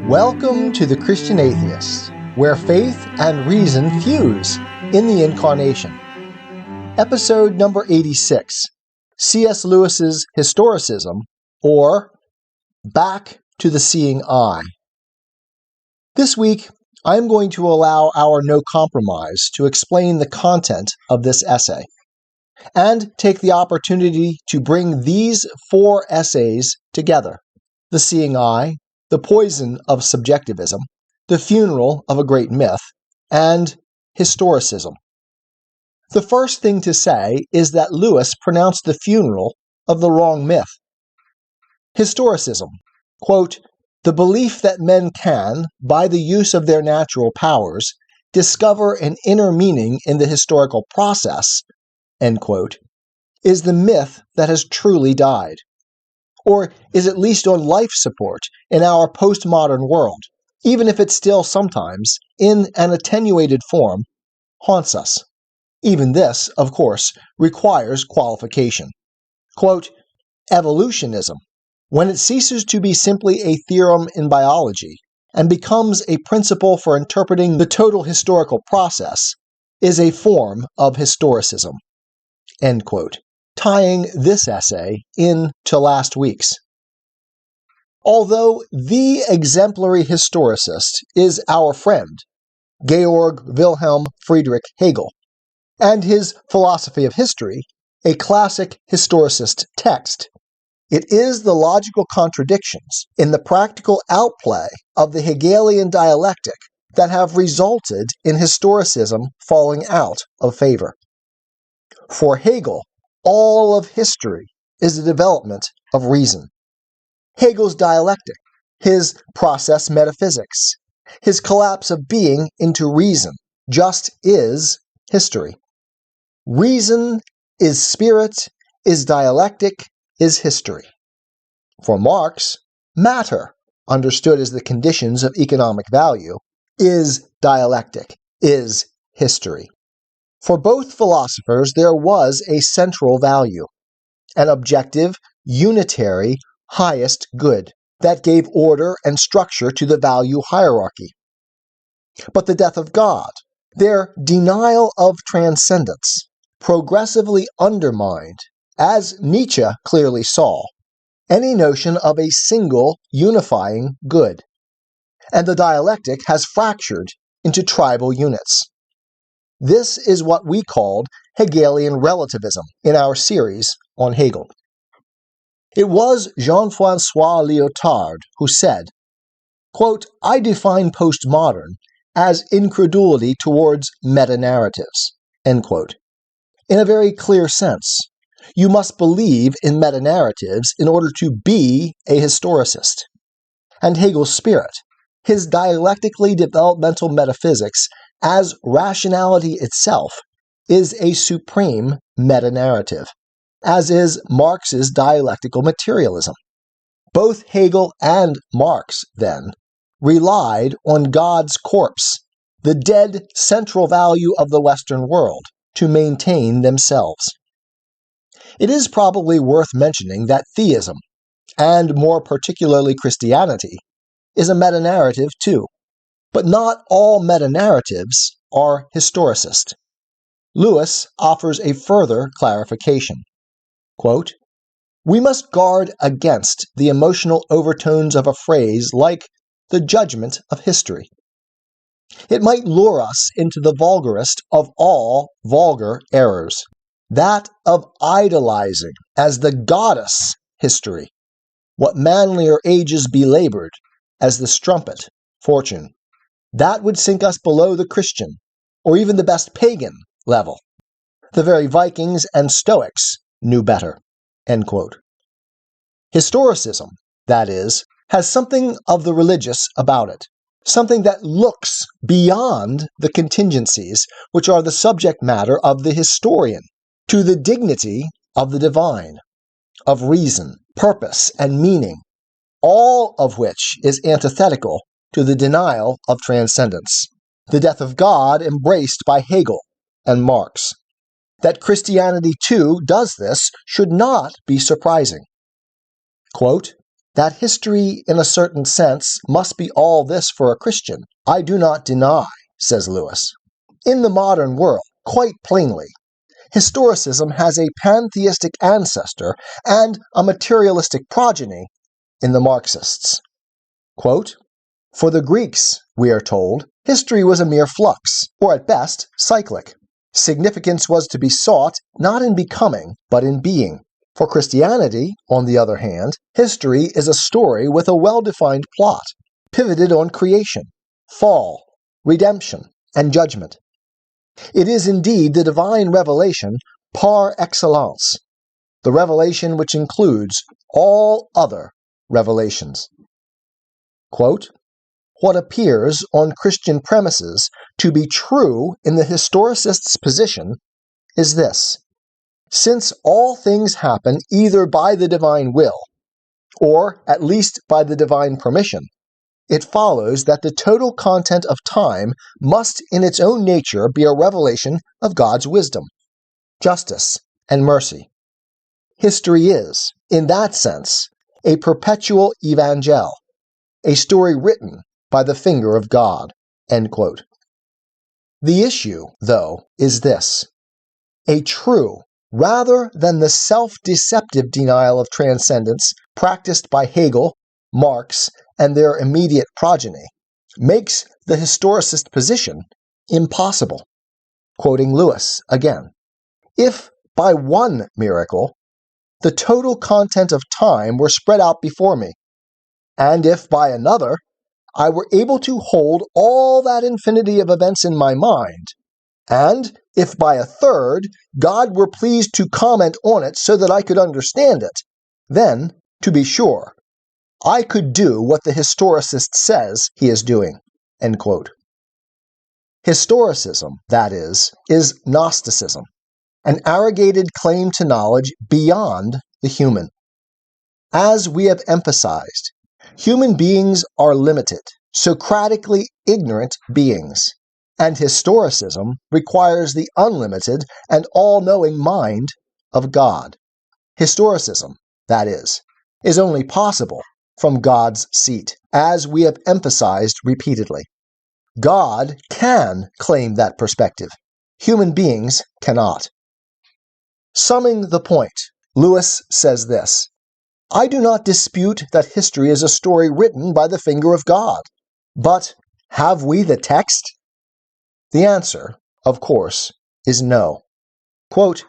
Welcome to the Christian Atheist, where faith and reason fuse in the incarnation. Episode number 86, C.S. Lewis's Historicism, or Back to the Seeing Eye. This week, I am going to allow our no compromise to explain the content of this essay, and take the opportunity to bring these four essays together: The Seeing Eye, The Poison of Subjectivism, The Funeral of a Great Myth, and Historicism. The first thing to say is that Lewis pronounced the funeral of the wrong myth. Historicism, quote, "the belief that men can, by the use of their natural powers, discover an inner meaning in the historical process," end quote, is the myth that has truly died, or is at least on life support in our postmodern world, even if it still sometimes, in an attenuated form, haunts us. Even this, of course, requires qualification. Quote, "evolutionism, when it ceases to be simply a theorem in biology and becomes a principle for interpreting the total historical process, is a form of historicism," end quote, tying this essay into last week's. Although the exemplary historicist is our friend, Georg Wilhelm Friedrich Hegel, and his Philosophy of History, a classic historicist text, it is the logical contradictions in the practical outplay of the Hegelian dialectic that have resulted in historicism falling out of favor. For Hegel, all of history is a development of reason. Hegel's dialectic, his process metaphysics, his collapse of being into reason, just is history. Reason is spirit, is dialectic, is history. For Marx, matter, understood as the conditions of economic value, is dialectic, is history. For both philosophers, there was a central value, an objective, unitary, highest good that gave order and structure to the value hierarchy. But the death of God, their denial of transcendence, progressively undermined, as Nietzsche clearly saw, any notion of a single unifying good, and the dialectic has fractured into tribal units. This is what we called Hegelian relativism in our series on Hegel. It was Jean-François Lyotard who said, quote, "I define postmodern as incredulity towards meta-narratives," end quote. In a very clear sense, you must believe in meta-narratives in order to be a historicist. And Hegel's spirit, his dialectically developmental metaphysics as rationality itself, is a supreme meta-narrative, as is Marx's dialectical materialism. Both Hegel and Marx, then, relied on God's corpse, the dead central value of the Western world, to maintain themselves. It is probably worth mentioning that theism, and more particularly Christianity, is a meta-narrative too. But not all meta-narratives are historicist. Lewis offers a further clarification. Quote, "We must guard against the emotional overtones of a phrase like the judgment of history. It might lure us into the vulgarest of all vulgar errors, that of idolizing as the goddess history what manlier ages belabored as the strumpet fortune. That would sink us below the Christian, or even the best pagan, level. The very Vikings and Stoics knew better," end quote. Historicism, that is, has something of the religious about it, something that looks beyond the contingencies which are the subject matter of the historian, to the dignity of the divine, of reason, purpose, and meaning, all of which is antithetical to the denial of transcendence, the death of God embraced by Hegel and Marx. That Christianity too does this should not be surprising. Quote, That history, in a certain sense, must be all this for a Christian, I do not deny, says Lewis. In the modern world, quite plainly, historicism has a pantheistic ancestor and a materialistic progeny in the Marxists. Quote, "For the Greeks, we are told, history was a mere flux, or at best, cyclic. Significance was to be sought not in becoming, but in being. For Christianity, on the other hand, history is a story with a well-defined plot, pivoted on creation, fall, redemption, and judgment. It is indeed the divine revelation par excellence, the revelation which includes all other revelations." Quote, "What appears on Christian premises to be true in the historicist's position is this. Since all things happen either by the divine will, or at least by the divine permission, it follows that the total content of time must in its own nature be a revelation of God's wisdom, justice, and mercy. History is, in that sense, a perpetual evangel, a story written by the finger of God." End quote. The issue, though, is this. A true, rather than the self-deceptive denial of transcendence practiced by Hegel, Marx, and their immediate progeny, makes the historicist position impossible. Quoting Lewis again, "If by one miracle the total content of time were spread out before me, and if by another I were able to hold all that infinity of events in my mind, and if by a third God were pleased to comment on it so that I could understand it, then, to be sure, I could do what the historicist says he is doing." End quote. Historicism, that is Gnosticism, an arrogated claim to knowledge beyond the human. As we have emphasized, human beings are limited, Socratically ignorant beings, and historicism requires the unlimited and all-knowing mind of God. Historicism, that is only possible from God's seat, as we have emphasized repeatedly. God can claim that perspective. Human beings cannot. Summing the point, Lewis says this, "I do not dispute that history is a story written by the finger of God. But have we the text?" The answer, of course, is no. Quote,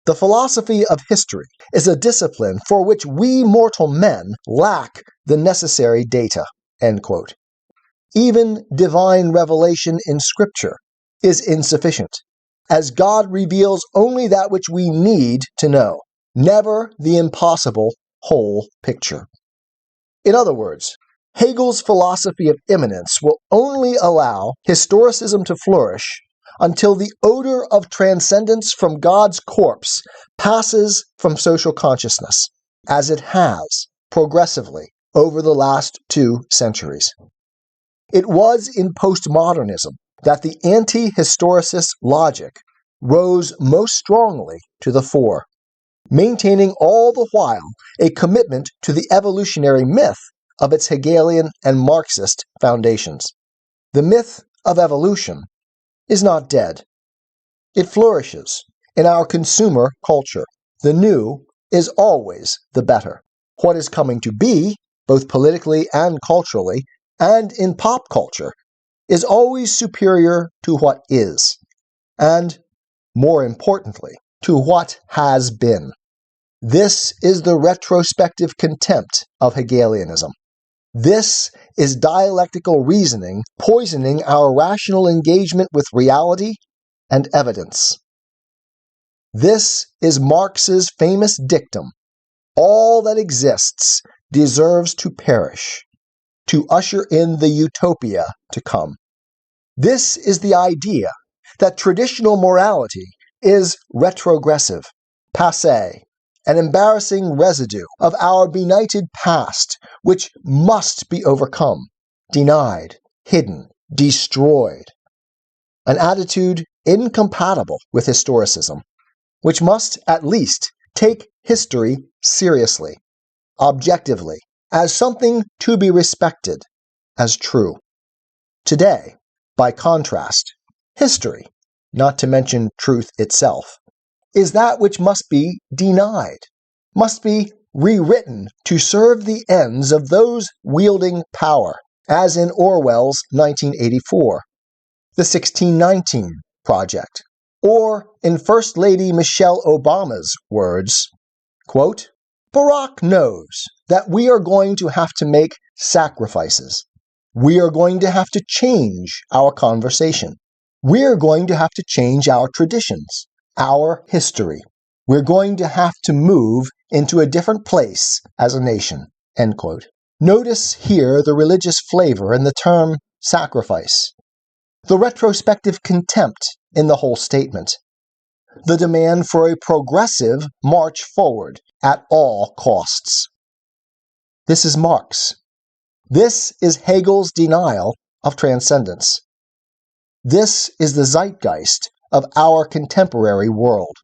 "The philosophy of history is a discipline for which we mortal men lack the necessary data." End quote. Even divine revelation in Scripture is insufficient, as God reveals only that which we need to know, never the impossible whole picture. In other words, Hegel's philosophy of immanence will only allow historicism to flourish until the odor of transcendence from God's corpse passes from social consciousness, as it has progressively over the last 2 centuries. It was in postmodernism that the anti-historicist logic rose most strongly to the fore, maintaining all the while a commitment to the evolutionary myth of its Hegelian and Marxist foundations. The myth of evolution is not dead. It flourishes in our consumer culture. The new is always the better. What is coming to be, both politically and culturally, and in pop culture, is always superior to what is, and, more importantly, to what has been. This is the retrospective contempt of Hegelianism. This is dialectical reasoning poisoning our rational engagement with reality and evidence. This is Marx's famous dictum, "All that exists deserves to perish, to usher in the utopia to come." This is the idea that traditional morality is retrogressive, passé, an embarrassing residue of our benighted past, which must be overcome, denied, hidden, destroyed. An attitude incompatible with historicism, which must at least take history seriously, objectively, as something to be respected as true. Today, by contrast, history, not to mention truth itself, is that which must be denied, must be rewritten to serve the ends of those wielding power, as in Orwell's 1984, the 1619 Project, or in First Lady Michelle Obama's words, quote, "Barack knows that we are going to have to make sacrifices. We are going to have to change our conversation. We're going to have to change our traditions, our history. We're going to have to move into a different place as a nation," end quote. Notice here the religious flavor in the term sacrifice, the retrospective contempt in the whole statement, the demand for a progressive march forward at all costs. This is Marx. This is Hegel's denial of transcendence. This is the zeitgeist of our contemporary world.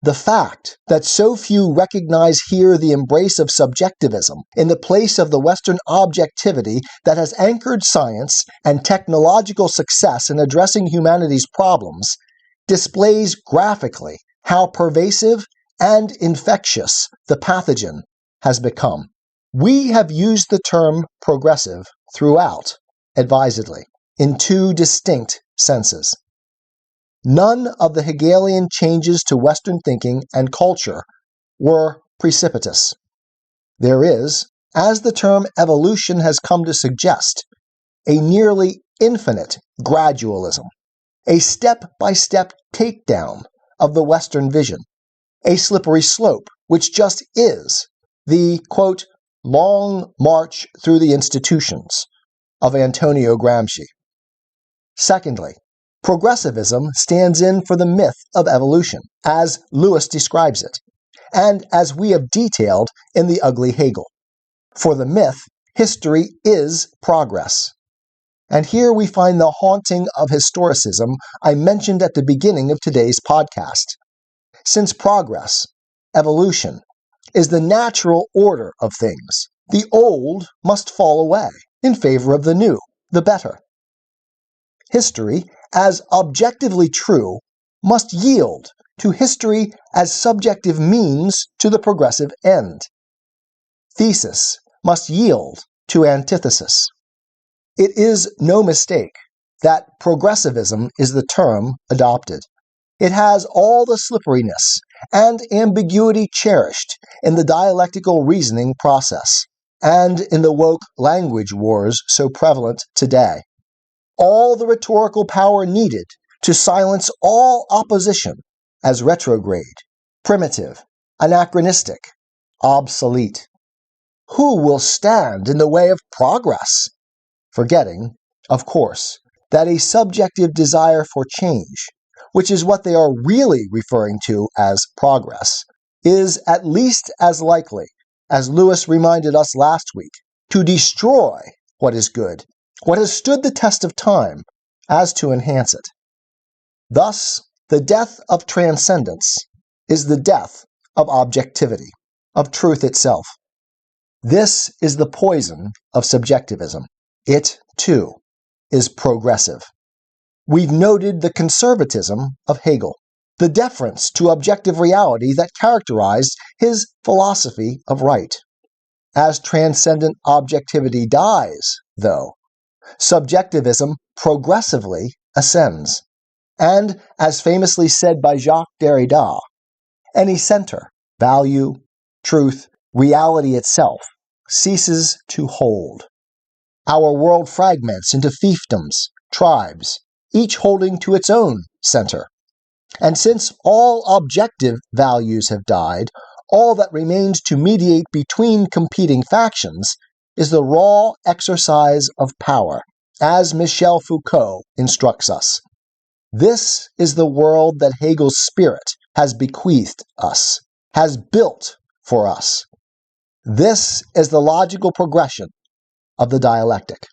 The fact that so few recognize here the embrace of subjectivism in the place of the Western objectivity that has anchored science and technological success in addressing humanities' problems displays graphically how pervasive and infectious the pathogen has become. We have used the term progressive throughout, advisedly, in two distinct senses. None of the Hegelian changes to Western thinking and culture were precipitous. There is, as the term evolution has come to suggest, a nearly infinite gradualism, a step-by-step takedown of the Western vision, a slippery slope which just is the, quote, long march through the institutions of Antonio Gramsci. Secondly, progressivism stands in for the myth of evolution, as Lewis describes it, and as we have detailed in The Ugly Hegel. For the myth, history is progress. And here we find the haunting of historicism I mentioned at the beginning of today's podcast. Since progress, evolution, is the natural order of things, the old must fall away in favor of the new, the better. History, as objectively true, must yield to history as subjective means to the progressive end. Thesis must yield to antithesis. It is no mistake that progressivism is the term adopted. It has all the slipperiness and ambiguity cherished in the dialectical reasoning process, and in the woke language wars so prevalent today. All the rhetorical power needed to silence all opposition as retrograde, primitive, anachronistic, obsolete. Who will stand in the way of progress? Forgetting, of course, that a subjective desire for change, which is what they are really referring to as progress, is at least as likely, as Lewis reminded us last week, to destroy what is good, what has stood the test of time, as to enhance it. Thus, the death of transcendence is the death of objectivity, of truth itself. This is the poison of subjectivism. It, too, is progressive. We've noted the conservatism of Hegel, the deference to objective reality that characterized his philosophy of right. As transcendent objectivity dies, though, subjectivism progressively ascends. And, as famously said by Jacques Derrida, any center, value, truth, reality itself, ceases to hold. Our world fragments into fiefdoms, tribes, each holding to its own center. And since all objective values have died, all that remains to mediate between competing factions is the raw exercise of power, as Michel Foucault instructs us. This is the world that Hegel's spirit has bequeathed us, has built for us. This is the logical progression of the dialectic.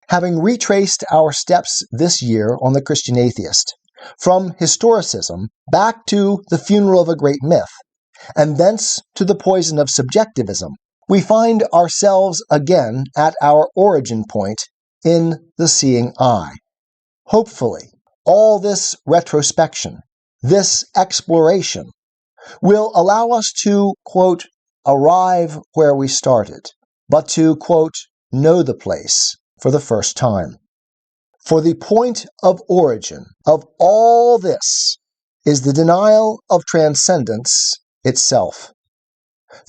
Having retraced our steps this year on the Christian Atheist, from historicism back to the funeral of a great myth, and thence to the poison of subjectivism, we find ourselves again at our origin point in the seeing eye. Hopefully, all this retrospection, this exploration, will allow us to, quote, arrive where we started, but to, quote, know the place for the first time. For the point of origin of all this is the denial of transcendence itself.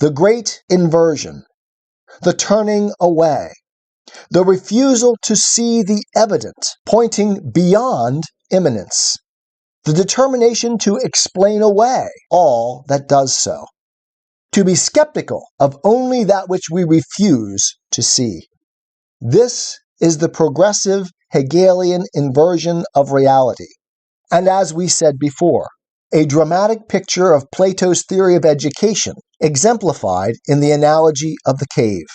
The great inversion, the turning away, the refusal to see the evident pointing beyond immanence, the determination to explain away all that does so, to be skeptical of only that which we refuse to see. This is the progressive Hegelian inversion of reality, and as we said before, a dramatic picture of Plato's theory of education exemplified in the analogy of the cave.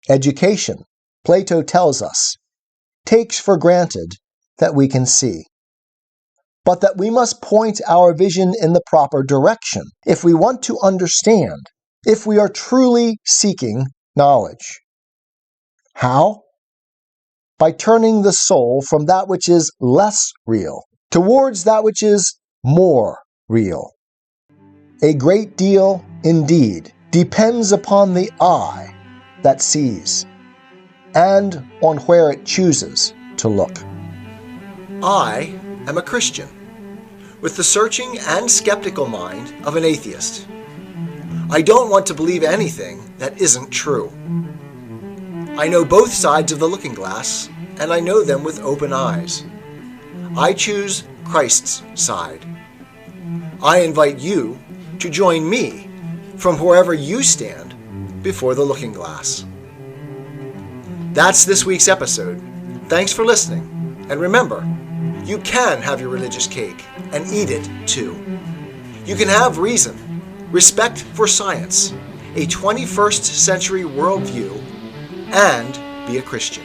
Education, Plato tells us, takes for granted that we can see, but that we must point our vision in the proper direction if we want to understand, if we are truly seeking knowledge. How? By turning the soul from that which is less real towards that which is more real. A great deal, indeed, depends upon the eye that sees, and on where it chooses to look. I am a Christian, with the searching and skeptical mind of an atheist. I don't want to believe anything that isn't true. I know both sides of the looking glass, and I know them with open eyes. I choose Christ's side. I invite you to join me from wherever you stand before the looking glass. That's this week's episode. Thanks for listening, and remember, you can have your religious cake and eat it too. You can have reason, respect for science, a 21st century worldview, and be a Christian.